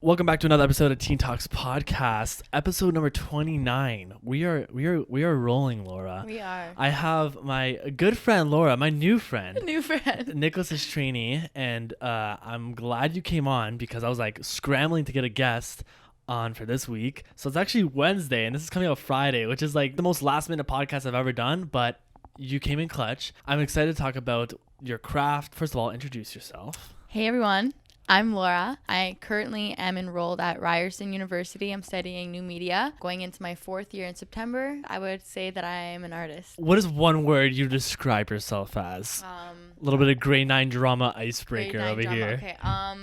Welcome back to another episode of Teen Talks Podcast, episode number 29. We are rolling, Laura. We are. I have my good friend Laura, my new friend. New friend. Nicholas's trainee, and I'm glad you came on because I was like scrambling to get a guest on for this week. So it's actually Wednesday, and this is coming out Friday, which is like the most last minute podcast I've ever done, but you came in clutch. I'm excited to talk about your craft. First of all, introduce yourself. Hey everyone. I'm Laura. I currently am enrolled at Ryerson University. I'm studying new media. Going into my 4th year in September, I would say that I am an artist. What is one word you describe yourself as? A little bit of grade 9 drama icebreaker over here. Okay. I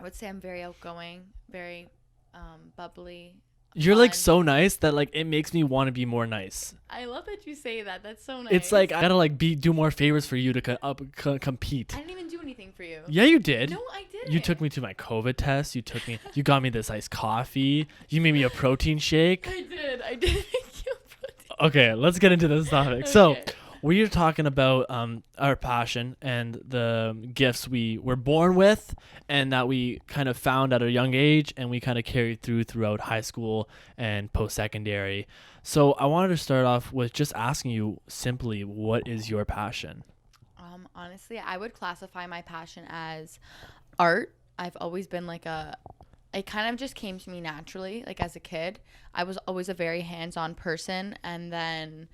would say I'm very outgoing, very bubbly. You're fun. like so nice that like it makes me want to be more nice. I love that you say that. That's so nice. It's like I gotta like do more favors for you to compete. I didn't even do anything for you. Yeah, you did. No, I didn't. You took me to my COVID test. You got me this iced coffee. You made me a protein shake. I did make you a protein. Okay, let's get into this topic. Okay. So we're talking about our passion and the gifts we were born with and that we kind of found at a young age and we kind of carried throughout high school and post-secondary. So I wanted to start off with just asking you simply, what is your passion? Honestly, I would classify my passion as art. I've always been it kind of just came to me naturally. Like as a kid, I was always a very hands-on person. And then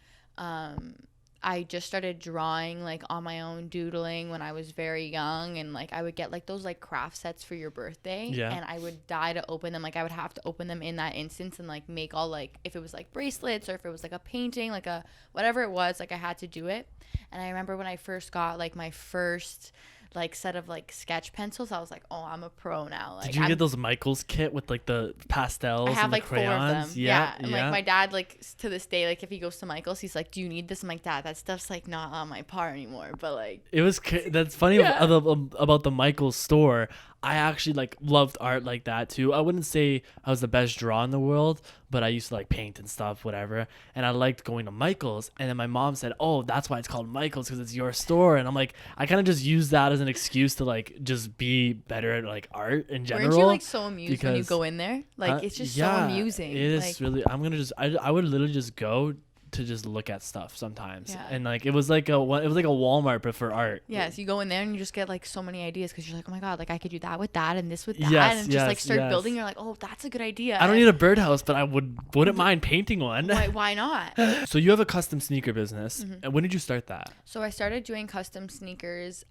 I just started drawing like on my own, doodling when I was very young, and like I would get like those like craft sets for your birthday, and I would die to open them. Like I would have to open them in that instance and like make all like, if it was like bracelets or if it was like a painting, like a whatever it was, like I had to do it. And I remember when I first got like my first like set of like sketch pencils, I was like, oh, I'm a pro now. Like, did you get those Michaels kit with like the pastels? I have and the like crayons? 4 of them. Yeah. And like my dad, like to this day, like if he goes to Michaels, he's like, do you need this? I'm like, Dad, that stuff's like not on my part anymore. But like, it was that's funny about the Michaels store. I actually like loved art like that too. I wouldn't say I was the best drawer in the world, but I used to like paint and stuff, whatever. And I liked going to Michaels. And then my mom said, "Oh, that's why it's called Michaels, because it's your store." And I'm like, I kind of just use that as an excuse to like just be better at like art in general. Weren't you like so amused when you go in there? Like it's just so amusing. It is like, really. I would literally just go to just look at stuff sometimes. Yeah. And like it was like a Walmart but for art. Yeah, so you go in there and you just get like so many ideas because you're like, oh my god, like I could do that with that and this with that, and just like start building. You're like, oh, that's a good idea. I don't need a birdhouse, but I wouldn't mind painting one. Why not? So you have a custom sneaker business. And when did you start that? So I started doing custom sneakers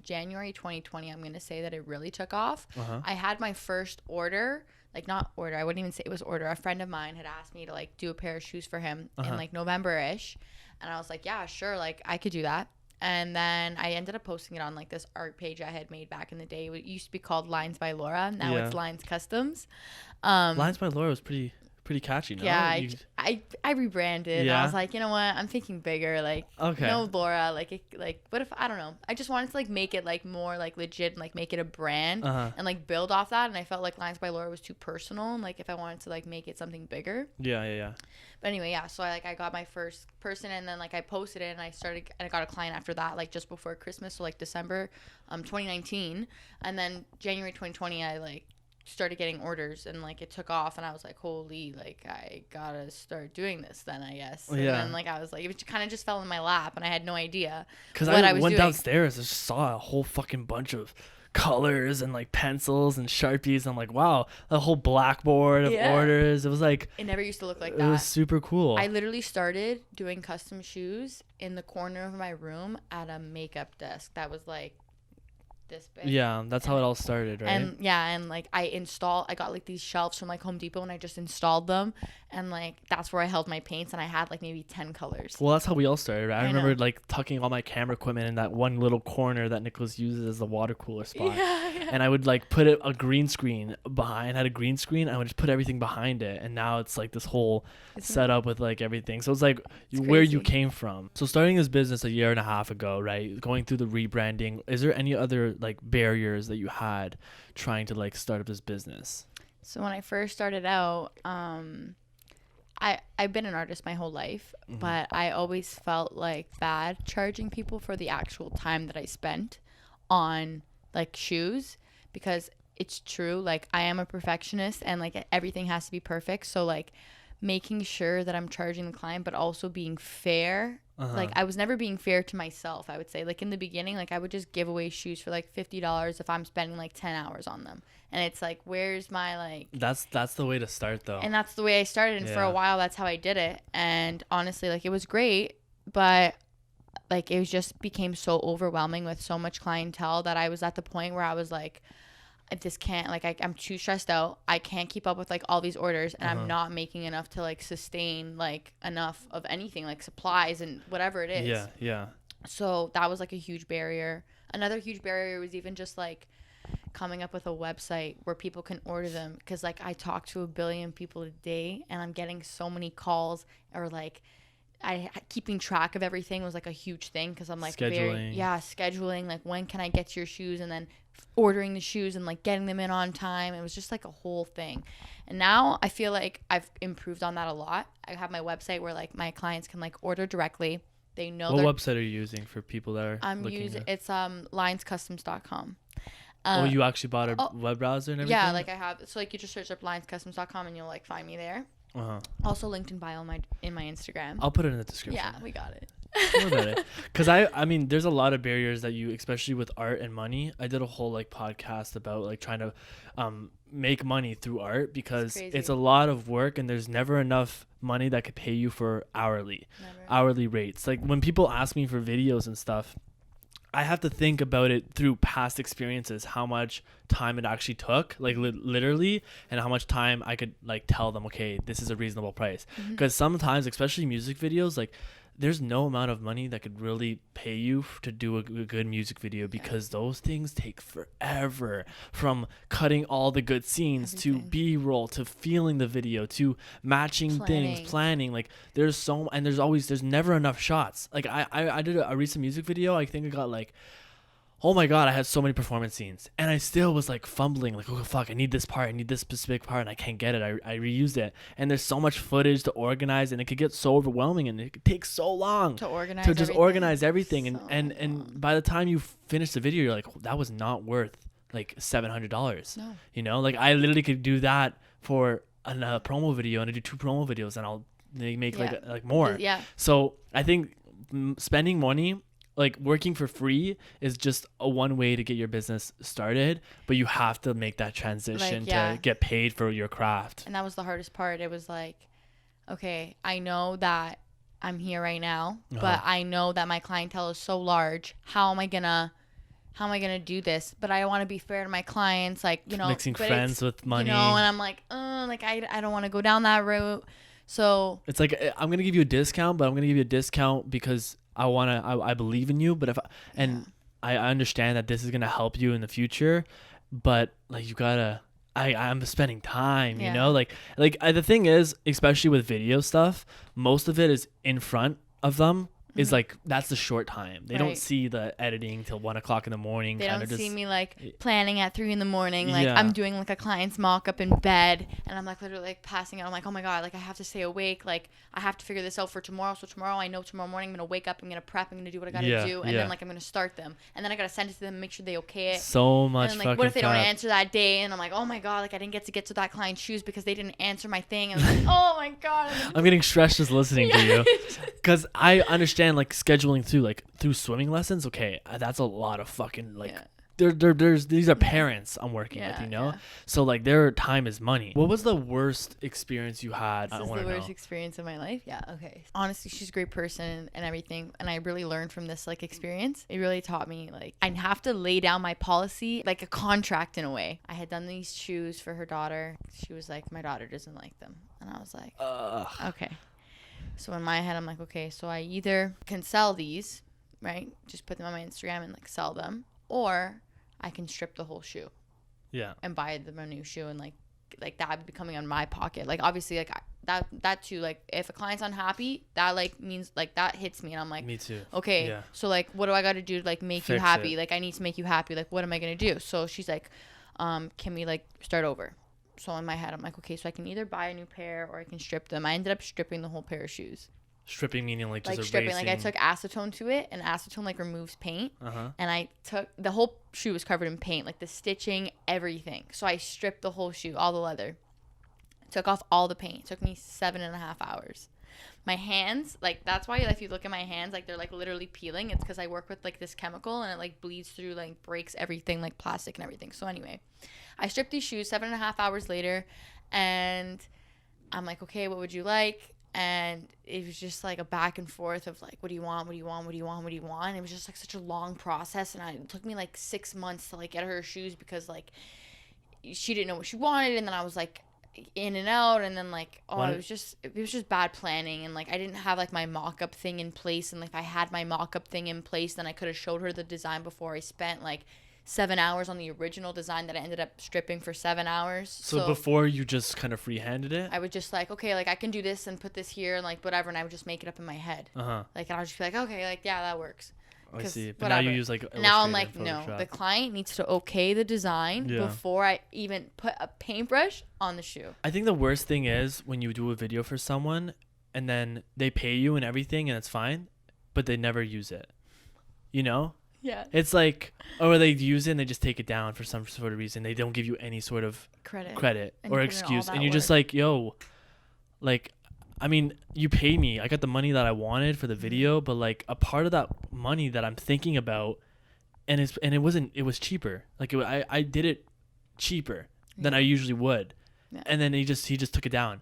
January 2020. I'm gonna say that it really took off. I had my first order. Like not order, I wouldn't even say it was order. A friend of mine had asked me to like do a pair of shoes for him in like November-ish. And I was like, yeah, sure, like I could do that. And then I ended up posting it on like this art page I had made back in the day. It used to be called Lines by Laura. Now it's Lines.customs. Lines by Laura was pretty catchy, no? Yeah, I rebranded. Yeah. I was like, you know what? I'm thinking bigger. Like, no, Laura. Like, what if I don't know? I just wanted to like make it like more like legit and like make it a brand and like build off that. And I felt like Lines by Laura was too personal. And like if I wanted to like make it something bigger. Yeah. But anyway, yeah. So I got my first person, and then like I posted it, and I got a client after that, like just before Christmas, so like December, 2019, and then January 2020, I like started getting orders, and like it took off, and I was like, holy, like I gotta start doing this then, I guess. And then like I was like, it kind of just fell in my lap, and I had no idea because I went downstairs and just saw a whole fucking bunch of colors and like pencils and Sharpies. I'm like, wow, a whole blackboard of orders. It was like, it never used to look like that. It was super cool. I literally started doing custom shoes in the corner of my room at a makeup desk that was like this big. Yeah, that's how it all started, right? And like I got like these shelves from like Home Depot, and I just installed them, and like that's where I held my paints, and I had like maybe 10 colors. Well, that's how we all started, right? I remember like tucking all my camera equipment in that one little corner that Nicholas uses as the water cooler spot. And I would like put a green screen behind. I had a green screen. I would just put everything behind it, and now it's like this whole setup with like everything. So it's like where you came from. So starting this business 1.5 years ago, right? Going through the rebranding. Is there any other like barriers that you had trying to like start up this business? So when I first started out, I've been an artist my whole life, but I always felt like bad charging people for the actual time that I spent on like shoes, because it's true. Like, I am a perfectionist, and like everything has to be perfect. So like making sure that I'm charging the client, but also being fair. Like, I was never being fair to myself, I would say. Like, in the beginning, like, I would just give away shoes for like $50 if I'm spending like 10 hours on them. And it's like, where's my like... That's the way to start, though. And that's the way I started. And for a while, that's how I did it. And honestly, like, it was great. But like, it was just became so overwhelming with so much clientele that I was at the point where I was like, I just can't, like, I'm too stressed out. I can't keep up with like all these orders, and I'm not making enough to like sustain like enough of anything, like supplies and whatever it is. Yeah. So that was like a huge barrier. Another huge barrier was even just like coming up with a website where people can order them, because like I talk to 1 billion people a day, and I'm getting so many calls, or like keeping track of everything was like a huge thing, because I'm like scheduling, like when can I get your shoes, and then ordering the shoes and like getting them in on time. It was just like a whole thing. And now I feel like I've improved on that a lot. I have my website where like my clients can like order directly. They know what website are you using for people that are it's Lines.customs.com. You actually bought a web browser and everything? Yeah, like I have. So like you just search up Lines.customs.com and you'll like find me there. Also linked in bio in my Instagram. I'll put it in the description. Yeah, we got it. Don't worry about it. Because I mean, there's a lot of barriers that you, especially with art and money. I did a whole like podcast about like trying to make money through art, because it's a lot of work, and there's never enough money that could pay you for hourly rates. Like when people ask me for videos and stuff, I have to think about it through past experiences, how much time it actually took, like literally, and how much time I could like tell them, okay, this is a reasonable price. Because sometimes, especially music videos, like there's no amount of money that could really pay you to do a good music video, because those things take forever, from cutting all the good scenes to B-roll to feeling the video to matching planning. Like there's never enough shots. Like I did a recent music video. I think I got like, oh my God, I had so many performance scenes, and I still was like fumbling, like, oh fuck, I need this part, I need this specific part, and I can't get it. I reused it, and there's so much footage to organize, and it could get so overwhelming, and it could take so long to organize everything. And by the time you finish the video, you're like, that was not worth like $700. No. You know, like I literally could do that for a promo video, and I do 2 promo videos, and I'll make like more. Yeah. So I think spending money, like working for free, is just a one way to get your business started, but you have to make that transition to get paid for your craft. And that was the hardest part. It was like, okay, I know that I'm here right now, but I know that my clientele is so large. How am I gonna do this? But I want to be fair to my clients, like, you know, mixing friends with money, you know, and I'm like, I don't want to go down that route. So it's like, I'm gonna give you a discount, but I'm gonna give you a discount because I believe in you, but I understand that this is gonna help you in the future, but like you gotta, I'm spending time, you know, like the thing is, especially with video stuff, most of it is in front of them. Is like, that's the short time. They don't see the editing till 1 o'clock in the morning. They don't see me like planning at 3 a.m. Like I'm doing like a client's mock-up in bed, and I'm like literally like passing out. I'm like, oh my God, like I have to stay awake. Like I have to figure this out for tomorrow. So tomorrow, I know tomorrow morning I'm gonna wake up, I'm gonna prep, I'm gonna do what I gotta do, and then like I'm gonna start them, and then I gotta send it to them, make sure they okay it. So much. And like, what if they don't answer that day? And I'm like, oh my God, like I didn't get to that client's shoes because they didn't answer my thing. And I'm like, oh my God. I'm getting stressed just listening to you, because I understand like scheduling through swimming lessons. Okay, that's a lot of fucking like there's these are parents I'm working with, you know, so like their time is money. What was the worst experience you had? This is the worst experience of my life. Okay, honestly, she's a great person and everything, and I really learned from this like experience. It really taught me like I have to lay down my policy, like a contract in a way. I had done these shoes for her daughter. She was like, my daughter doesn't like them, and I was like, okay. So in my head, I'm like, okay, so I either can sell these, right? Just put them on my Instagram and like sell them, or I can strip the whole shoe. Yeah. And buy them a new shoe, and like that would be coming on my pocket. Like obviously, like that too. Like if a client's unhappy, that like means like that hits me, and I'm like, me too. Okay. Yeah. So like, what do I got to do to like make you happy? Like I need to make you happy. Like what am I gonna do? So she's like, can we like start over? So in my head, I'm like, okay, so I can either buy a new pair or I can strip them. I ended up stripping the whole pair of shoes. Stripping meaning like just stripping. erasing. Like I took acetone to it, and acetone like removes paint. And I took the whole shoe was covered in paint, like the stitching, everything. So I stripped the whole shoe, all the leather. Took off all the paint. It took me 7.5 hours. My hands, like that's why if you look at my hands, like they're like literally peeling. It's because I work with like this chemical and it like bleeds through, like breaks everything, like plastic and everything. So anyway, I stripped these shoes 7.5 hours later, and I'm like, okay, what would you like? And it was just like a back and forth of like, what do you want? What do you want? What do you want? What do you want? And it was just like such a long process. And it took me like 6 months to like get her shoes because like she didn't know what she wanted. And then I was like in and out. And then like, it was just bad planning. And like, I didn't have like my mock-up thing in place. And like, if I had my mock-up thing in place, then I could have showed her the design before I spent like 7 hours on the original design that I ended up stripping for 7 hours. So before you just kind of free-handed it? I would just like, okay, like I can do this and put this here and like whatever, and I would just make it up in my head. Like, and I would just be like, okay, like yeah, that works. I see. But now you use like Illustrator. Now I'm like, no, the client needs to okay the design before I even put a paintbrush on the shoe. I think the worst thing is when you do a video for someone and then they pay you and everything and it's fine, but they never use it. You know? Yeah. It's like, or they use it and they just take it down for some sort of reason. They don't give you any sort of credit or excuse. And you're just like, yo, like, I mean, you pay me. I got the money that I wanted for the video, but like a part of that money that I'm thinking about, and it was cheaper. Like I did it cheaper than I usually would. Yeah. And then he just took it down.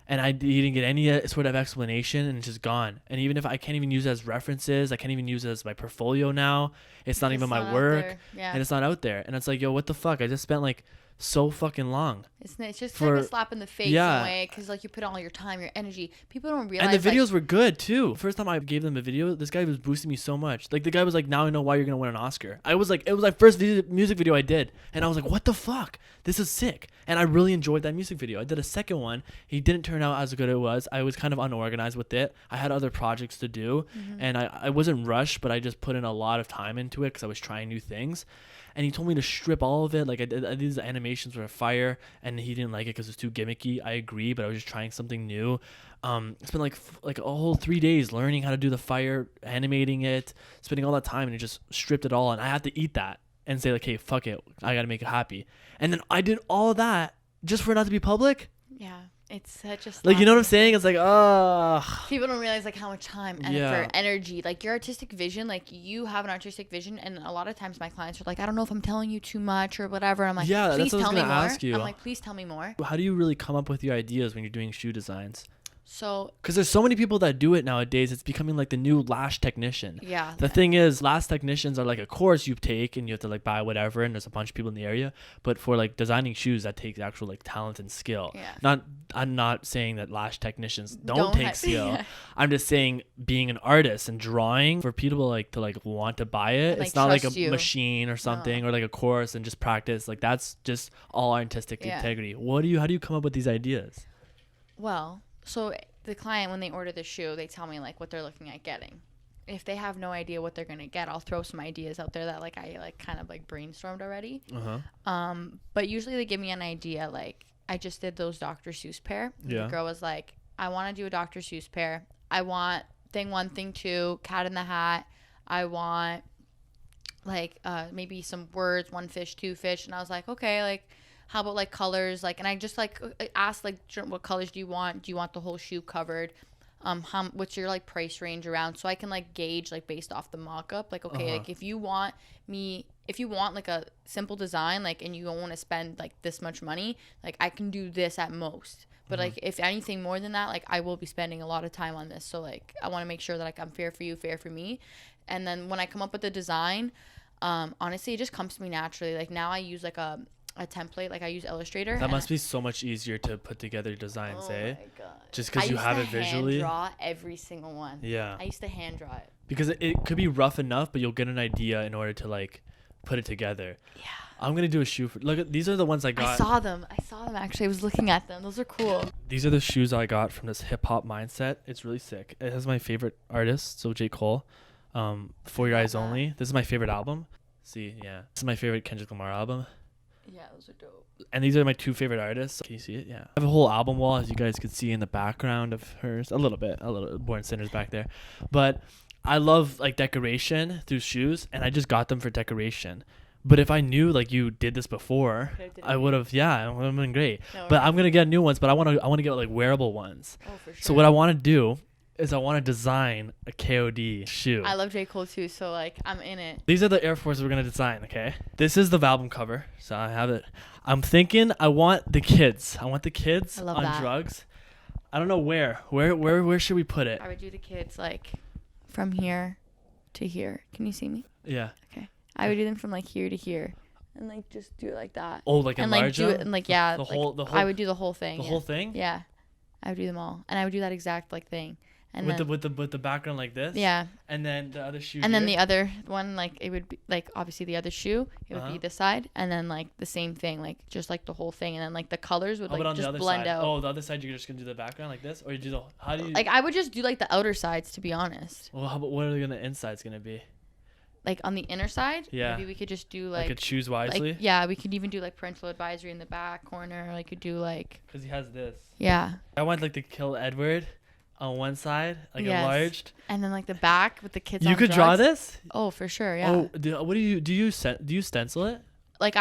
And he didn't get any sort of explanation, and it's just gone. And even if I can't even use it as references, I can't even use it as my portfolio now. It's not even my work, and it's not out there. And it's like, yo, what the fuck? I just spent like so fucking long. It's just like a slap in the face in a way, because like you put all your time, your energy. People don't realize. And the videos were good too. First time I gave them a video, this guy was boosting me so much. Like the guy was like, now I know why you're gonna win an Oscar. I was like, it was my first music video I did, and I was like, what the fuck? This is sick. And I really enjoyed that music video. I did a second one. He didn't turn out as good as it was. I was kind of unorganized with it. I had other projects to do, and I wasn't rushed, but I just put in a lot of time into it because I was trying new things. And he told me to strip all of it. Like I did these animations were fire, and he didn't like it because it's too gimmicky. I agree, but I was just trying something new. It's been like a whole 3 days learning how to do the fire, animating it, spending all that time, and it just stripped it all. And I had to eat that and say like, hey, fuck it, I gotta make it happy. And then I did all of that just for it not to be public. Yeah. It's such a like, you know what I'm saying? It's like, people don't realize like how much time and effort, energy, like your artistic vision, like you have an artistic vision, and a lot of times my clients are like, I don't know if I'm telling you too much or whatever. I'm like, yeah, please that's what tell I was me gonna more. ask you. I'm like, please tell me more. How do you really come up with your ideas when you're doing shoe designs? So, because there's so many people that do it nowadays, it's becoming like the new lash technician. Yeah. The thing is, lash technicians are like a course you take and you have to like buy whatever, and there's a bunch of people in the area. But for like designing shoes, that takes actual like talent and skill. Yeah. I'm not saying that lash technicians don't take skill. Yeah. I'm just saying being an artist and drawing, for people like to like want to buy it, and, like, it's not like a you. machine or something, or like a course and just practice. Like that's just all artistic integrity. How do you come up with these ideas? Well, so the client, when they order the shoe, they tell me like what they're looking at getting. If they have no idea what they're gonna get, I'll throw some ideas out there that like I like kind of like brainstormed already. But usually they give me an idea. Like I just did those Dr. Seuss pair. Yeah. The girl was like, I want to do a Dr. Seuss pair. I want thing 1, thing 2, Cat in the Hat. I want like maybe some words, 1 fish, 2 fish. And I was like, okay, like, how about like colors? Like, and I just like asked like, what colors do you want? Do you want the whole shoe covered? What's your like price range around? So I can like gauge like based off the mock-up. Like, okay, like if you want like a simple design, like, and you don't want to spend like this much money, like I can do this at most. But like if anything more than that, like I will be spending a lot of time on this. So like I want to make sure that like I'm fair for you, fair for me. And then when I come up with the design, honestly, it just comes to me naturally. Like now I use like a template, like I use Illustrator. That must be so much easier to put together designs, oh eh? My God. Just because you have it visually. I used to hand draw every single one. Yeah. I used to hand draw it. Because it could be rough enough, but you'll get an idea in order to like put it together. Yeah. I'm gonna do a shoe for. Look at these are the ones I got. I saw them actually. I was looking at them. Those are cool. These are the shoes I got from this hip hop mindset. It's really sick. It has my favorite artist, so J. Cole. For Your Eyes Only. This is my favorite album. See, yeah. This is my favorite Kendrick Lamar album. Yeah, those are dope. And these are my 2 favorite artists. Can you see it? Yeah. I have a whole album wall, as you guys could see in the background of hers. A little Born Sinners back there. But I love like decoration through shoes, and I just got them for decoration. But if I knew like you did this before, I would have. Yeah, it would have been great. No, but I'm gonna get new ones. But I want to get like wearable ones. Oh, for sure. So what I want to do is I want to design a KOD shoe. I love J. Cole too, so like I'm in it. These are the Air Forces we're gonna design. Okay, this is the album cover, so I have it. I'm thinking I want the kids. on that. Drugs. I don't know where. Where should we put it? I would do the kids like from here to here. Can you see me? Yeah. Okay. I would do them from like here to here, and like just do it like that. Oh, like and enlarge like do them? it and like yeah. The whole. I would do the whole thing. The whole thing. Yeah, I would do them all, and I would do that exact like thing. And with the background like this. Yeah. And then the other shoe. And then the other one, like it would be like obviously the other shoe, it would be this side, and then like the same thing, like just like the whole thing, and then like the colors would like just blend out. Oh, the other side you're just gonna do the background like this, or you do the how do you? Like I would just do like the outer sides, to be honest. Well, how about what are the insides gonna be? Like on the inner side, yeah. Maybe we could just do like. Like choose wisely. Like, yeah, we could even do like parental advisory in the back corner. Like could do like. Because he has this. Yeah. I want like to kill Edward. On one side, like enlarged, and then like the back with the kids. You could draw this. Oh, for sure, yeah. Oh, what do you stencil it? Like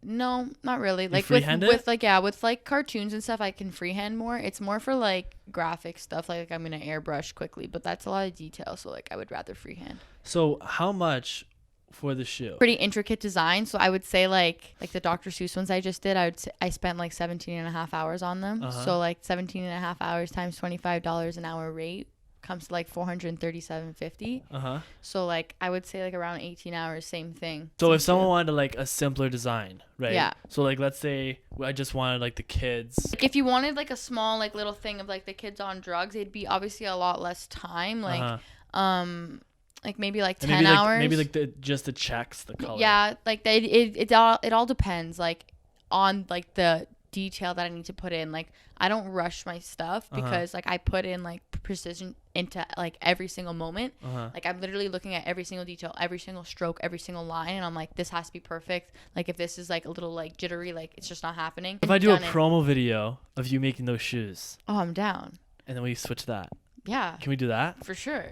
no, not really. Like with like cartoons and stuff, I can freehand more. It's more for like graphic stuff. Like I'm gonna airbrush quickly, but that's a lot of detail. So like I would rather freehand. So how much for the shoe? Pretty intricate design. So I would say like the Dr. Seuss ones I just did, I spent like 17 and a half hours on them. So like 17 and a half hours times $25 an hour rate comes to like $437.50. So like I would say like around 18 hours, same thing. So if someone wanted like a simpler design, right? Yeah. So like let's say I just wanted like the kids. Like if you wanted like a small like little thing of like the kids on drugs, it'd be obviously a lot less time. Like like maybe like 10 hours. Maybe like just the checks, the color. Yeah, like it all depends like on like the detail that I need to put in. Like I don't rush my stuff because like I put in like precision into like every single moment. Like I'm literally looking at every single detail, every single stroke, every single line, and I'm like, this has to be perfect. Like if this is like a little like jittery, like it's just not happening. If I do a promo video of you making those shoes. Oh, I'm down. And then we switch that. Yeah. Can we do that? For sure.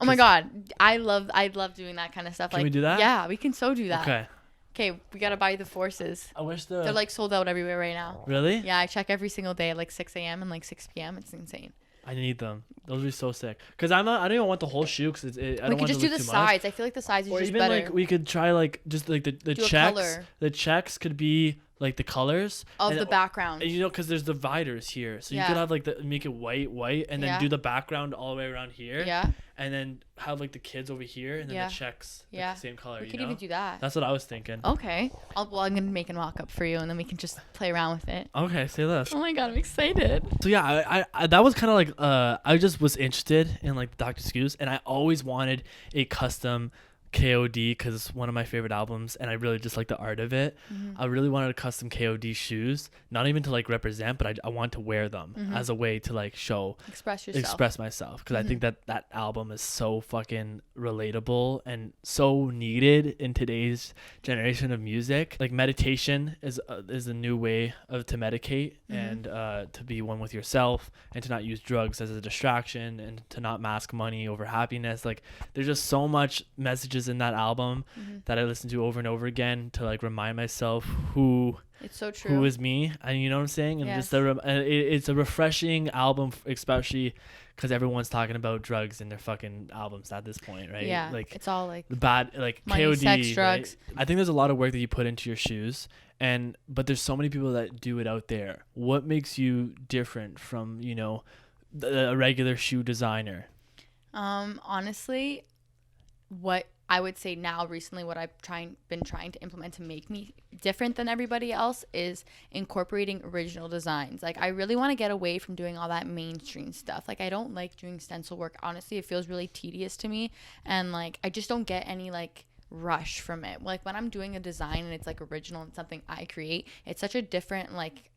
Oh my God, I love doing that kind of stuff. Can we do that? Yeah, we can so do that. Okay, we gotta buy the Forces. I wish they're like sold out everywhere right now. Really? Yeah, I check every single day at like 6 a.m. and like 6 p.m. It's insane. I need them. Those would be so sick. Cause I don't even want the whole shoe. Cause I don't want to. We could just do the sides. I feel like the sides is just better. Or even like we could try like just like the checks. The checks could be like the colors of the background. And because there's dividers here, so you could have like make it white, and then do the background all the way around here. Yeah. And then have like the kids over here, and then the checks the same color. We could even do that. That's what I was thinking. Okay. I'm gonna make a mock up for you, and then we can just play around with it. Okay, say less. Oh my God, I'm excited. So yeah, I that was kind of like I just was interested in like Dr. Seuss, and I always wanted a custom KOD because it's one of my favorite albums, and I really just like the art of it. I really wanted a custom KOD shoes, not even to like represent, but I want to wear them as a way to like express myself, because I think that album is so fucking relatable and so needed in today's generation of music. Like meditation is a new way to medicate and to be one with yourself, and to not use drugs as a distraction, and to not mask money over happiness. Like there's just so much messages in that album that I listen to over and over again to like remind myself who is me, and you know what I'm saying. And just it's a refreshing album, especially because everyone's talking about drugs in their fucking albums at this point, right? Yeah, like it's all like the bad, like money, KOD, sex, drugs. Right? I think there's a lot of work that you put into your shoes, but there's so many people that do it out there. What makes you different from a regular shoe designer? Honestly, what I would say now recently, what I've been trying to implement to make me different than everybody else is incorporating original designs. Like I really want to get away from doing all that mainstream stuff. Like I don't like doing stencil work. Honestly, it feels really tedious to me, and like I just don't get any like rush from it. Like when I'm doing a design and it's like original and something I create, it's such a different like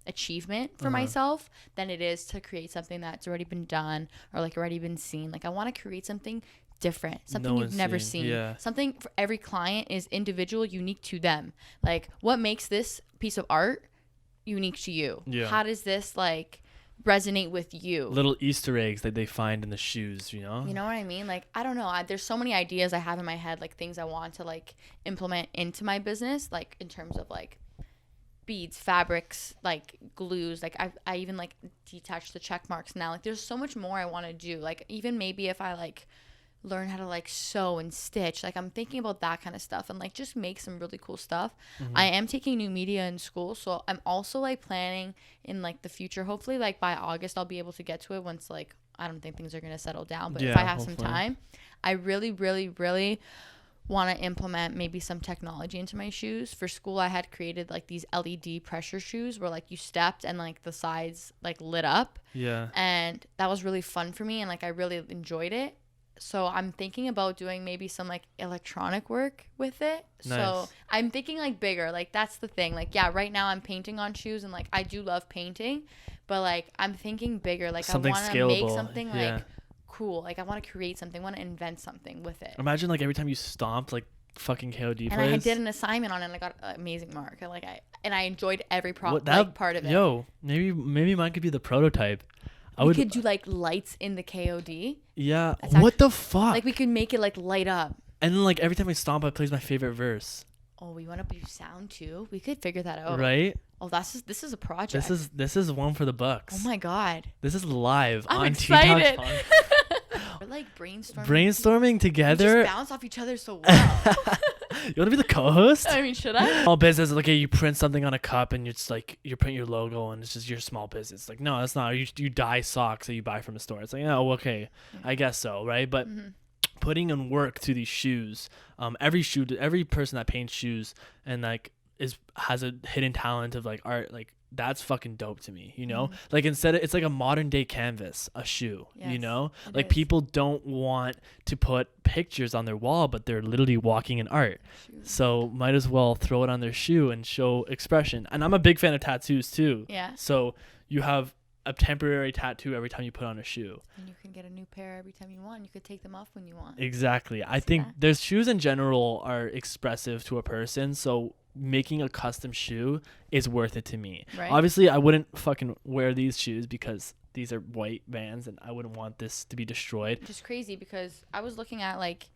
achievement for myself than it is to create something that's already been done or like already been seen. Like I want to create something different, something you've never seen. Yeah. Something for every client is individual, unique to them. Like, what makes this piece of art unique to you? Yeah. How does this like resonate with you? Little Easter eggs that they find in the shoes, you know? You know what I mean? Like, I don't know. There's so many ideas I have in my head, like things I want to like implement into my business, like in terms of like beads, fabrics, like glues. Like I even like detach the check marks now. Like there's so much more I want to do. Like even maybe if I like learn how to like sew and stitch, like I'm thinking about that kind of stuff and like just make some really cool stuff. I am taking new media in school, so I'm also like planning in like the future, hopefully like by August I'll be able to get to it once like I don't think things are going to settle down, but if I have some time, I really want to implement maybe some technology into my shoes. For school I had created like these LED pressure shoes where like you stepped and like the sides like lit up, and that was really fun for me and like I really enjoyed it. So I'm thinking about doing maybe some like electronic work with it. Nice. So I'm thinking like bigger. Like that's the thing. Like, yeah, right now I'm painting on shoes and like I do love painting, but like I'm thinking bigger. Like something I want to make something like cool. Like I want to create something, want to invent something with it. Imagine like every time you stomped like fucking KOD and plays. I did an assignment on it and I got an amazing mark. And like I enjoyed every like part of it. Yo, maybe mine could be the prototype. We could do like lights in the KOD. Yeah. What the fuck? Like we could make it like light up. And then like every time I stomp, it plays my favorite verse. Oh, we want to do sound too? We could figure that out. Right? Oh, this is a project. This is one for the books. Oh my god. This is live I'm on excited. We're like brainstorming together. We just bounce off each other so well. You want to be the co-host? I mean, should I? Small business, like you print something on a cup and it's like you're printing your logo and it's just your small business. Like, no, that's not. You dye socks that you buy from a store. It's like, oh, okay, I guess so, right? But putting in work to these shoes, every person that paints shoes and like has a hidden talent of like art, like that's fucking dope to me, you know? Like instead of, it's like a modern day canvas, a shoe, you know? Like people don't want to put pictures on their wall, but they're literally walking in art. So might as well throw it on their shoe and show expression. And I'm a big fan of tattoos too. Yeah. So you have a temporary tattoo every time you put on a shoe. And you can get a new pair every time you want. You could take them off when you want. Exactly. I think there's shoes in general are expressive to a person. So making a custom shoe is worth it to me. Right. Obviously, I wouldn't fucking wear these shoes because these are white Vans and I wouldn't want this to be destroyed. Which is crazy because I was looking at like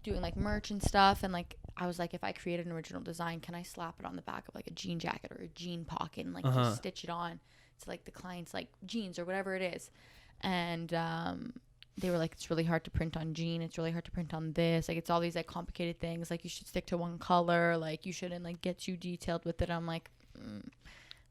doing like merch and stuff and like I was like, if I create an original design, can I slap it on the back of like a jean jacket or a jean pocket and like just stitch it on to like the client's like jeans or whatever it is. And they were like, it's really hard to print on jean. It's really hard to print on this. Like, it's all these like complicated things. Like, you should stick to one color. Like, you shouldn't like get too detailed with it. I'm like,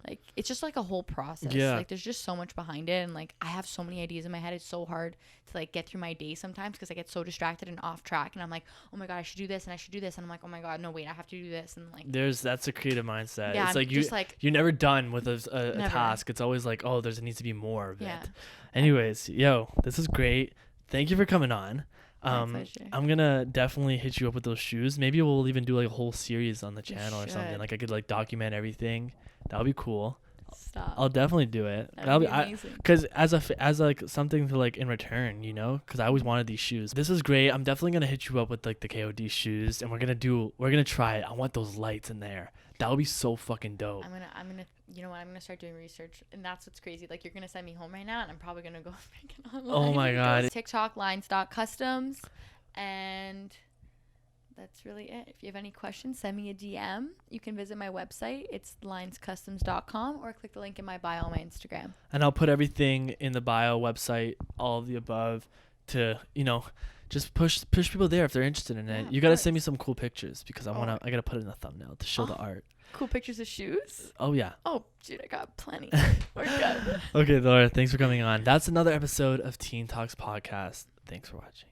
like it's just like a whole process. Yeah. Like, there's just so much behind it. And like, I have so many ideas in my head. It's so hard to like get through my day sometimes because I get so distracted and off track. And I'm like, oh my God, I should do this and I should do this. And I'm like, oh my God, no, wait, I have to do this. And like, that's a creative mindset. Yeah, it's like you're never done with a task. It's always like, oh, there needs to be more of it. Anyways, yo, this is great. Thank you for coming on. I'm gonna definitely hit you up with those shoes. Maybe we'll even do like a whole series on the channel or something. Like I could like document everything. That would be cool. Stop. I'll definitely do it. That'd be amazing. Because as like something to like in return, you know, because I always wanted these shoes. This is great. I'm definitely gonna hit you up with like the KOD shoes, and we're gonna try it. I want those lights in there. That would be so fucking dope. I'm gonna you know what, I'm gonna start doing research, and that's what's crazy. Like, you're gonna send me home right now and I'm probably gonna go make it online. Oh my God. TikTok, Lines.customs, and that's really it. If you have any questions, send me a DM. You can visit my website. It's Lines.customs.com, or click the link in my bio on my Instagram. And I'll put everything in the bio, website, all of the above, to, you know, just push people there if they're interested in it. You gotta send me some cool pictures because I gotta put it in the thumbnail to show the art. Cool pictures of shoes? Oh yeah. Oh dude, I got plenty. We're good. Okay, Laura, thanks for coming on. That's another episode of Teen Talks Podcast. Thanks for watching.